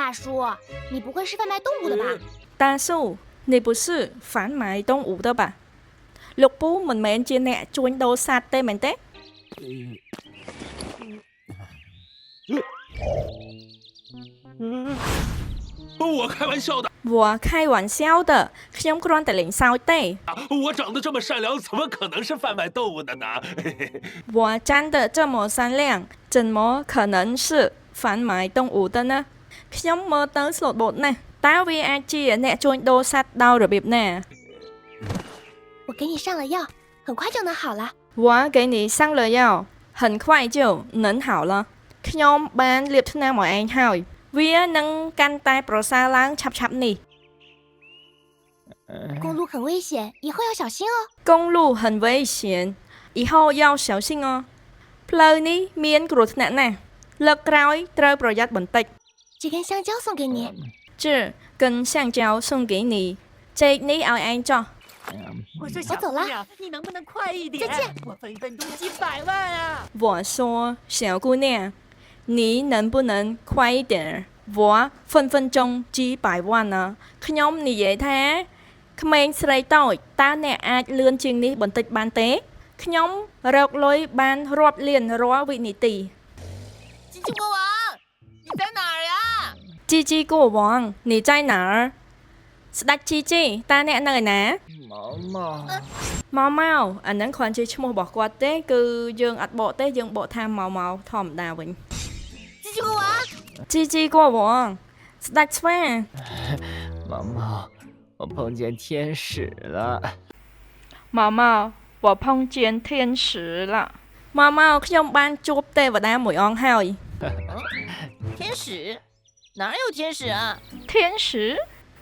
大叔，你不会是贩卖动物的吧？大叔，你不是贩卖动物的吧？លោកពូមិនមែនជាអ្នកជួញដូរសត្វទេមែនទេ 我开玩笑的。我开玩笑的ខ្ញុំគ្រាន់តែលេងសើចទេ 我长得这么善良，怎么可能是贩卖动物的呢？我真的这么善良怎么可能是贩卖动物的呢ខ្ញុំមើលទៅស្លូតបូតណាស់តើវាអាចជាអ្នកជួញដូរសត្វដោយរបៀបណា 我给你上了药，很快就能好了。我给你上了药很快就能好了ខ្ញុំបានលាបថ្នាំឲ្យឯងហើយវានឹងកាន់តែប្រសើរឡើងឆាប់ៗនេះ 公路很危险，以后要小心哦。公路很危险以后要小心哦ផ្លូវនេះមានគ្រោះថ្នាក់ណាស់លើកក្រោយត្រូវប្រយ័ត្នបន្តិច 这根香蕉送给你。这根香蕉送给你ចេកនេះឲ្យឯងចោះ 我说我走了你能不能快一点？再见我分分钟几百万啊！我说小姑娘你能不能快一点我分分钟几百万ណាខ្ញុំនិយាយថាក្មេងស្រីតូចតើអ្នកអាចលឿនជាងនេះបន្តិចបានទេខ្ញុំរកលុយបានរាប់លានរាល់វិនាទី 机器国王，你在哪儿呀？ជីជីកូវង你在哪儿ស្ដេចជីជីតើអ្នកនៅឯណា 毛毛， ម៉ៅម៉ៅអាហ្នឹងគ្រាន់ជាឈ្មោះរបស់គាត់ទេគឺយើងអត់បកទេយើងបកថាម៉ៅម៉ៅធម្មតាវិញ 机器国王， ជីជីកូវងស្ដេចស្វា 毛毛，我碰见天使了。ម៉ៅម៉ៅ我碰见天使了ម៉ៅម៉ៅខ្ញុំបានជួបទេវតាមួយអង្គហើយ 天使？哪有天使啊？天使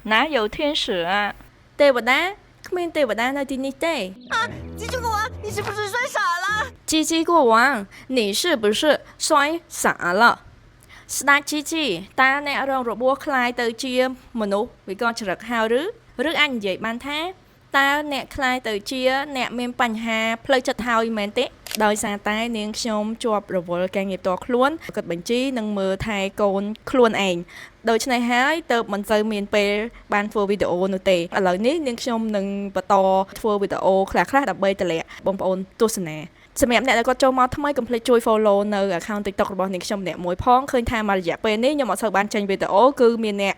哪有天使啊ទេវតាគ្មានទេវតានៅទីនេះទេ 机器国王，你是不是摔傻了？ជីជីកូវង你是不是摔傻了ស្ដេចជីជីតើអ្នករងរបួសคล้ายទៅជាមនុស្សវិកលចរិតហើយឬអាចនិយាយបានថាតើអ្នកคล้ายទៅជាអ្នកមានបញ្ហាផ្លូវចិត្តហើយមែនទេដោយសារតែនាងខ្ញុំជាប់រវល់ការងារផ្ទាល់ខ្លួនគិតបញ្ជីនិងមើលថែកូនខ្លួនឯងដូច្នេះហើយទៅមិនសូវមានពេលបានធ្វើវីដេអូនោះទេឥឡូវនេះនាងខ្ញុំនឹងបន្តធ្វើវីដេអូខ្លះៗដើម្បីតម្លាក់បងប្អូនទស្សនាសម្រាប់អ្នកដែលគាត់ចូលមកថ្មីកុំភ្លេចជួយ follow នៅ account TikTok របស់នាងខ្ញុំម្នាក់មួយផងឃើញថាមករយៈពេលនេះខ្ញុំអត់សូវបានចេញវីដេអូគឺមានអ្នក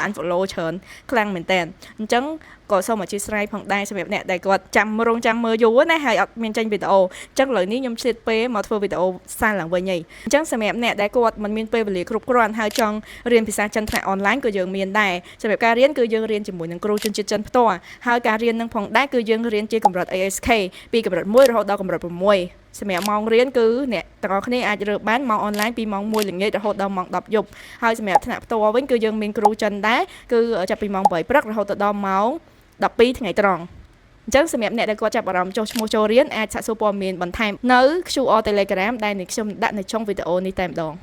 unfollow ច្រើនខ្លាំងមែនតើអញ្ចឹងក៏សូមអធិស្ឋានផងដែរសម្រាប់អ្នកដែលគាត់ចាំមើលយូរណាហើយអត់មានចេញវីដេអូអញ្ចឹងឥឡូវនេះខ្ញុំឆ្លៀតពេលមកធ្វើវីដេអូសារឡើងវិញហីអញ្ចឹងសម្រាប់អ្នកដែលគាត់មិនមានពេលវេលាគ្រប់គ្រាន់ហើយចង់រៀនភាសាចិនថ្នាក់អនឡាញក៏យើងមានដែរសម្រាប់ការរៀនគឺយើងរៀនជាមួយនឹងគ្រូជនជាតិចិនផ្ទាល់ហើយការរៀននឹងផងដែរគឺយើងរៀនជាកម្រិត ASK ពីកម្រិត1រហូតដល់កម្រិត6សម្រាប់ម៉ោងរៀនគឺអ្នកទាំងអស់គ្នាអាចរើបានម៉ោងអនឡាញពីម៉ោង1ល្ងាចរហូតដល់ម៉ោង10យប់ហើយសម្រាប់ថ្នាក់ផ្ទាល់វិញគឺយើងមានគ្រូចិនដែរគឺចាប់ពីម៉ោង8ព្រឹករហូតដល់ម៉ោង12ថ្ងៃត្រង់អញ្ចឹងសម្រាប់អ្នកដែលគាត់ចាប់អារម្មណ៍ចុះឈ្មោះចូលរៀនអាចសាកសួរព័ត៌មានបន្ថែមនៅ QR Telegram ដែលនេះខ្ញុំដាក់នៅក្នុងវីដេអូនេះតែម្ដង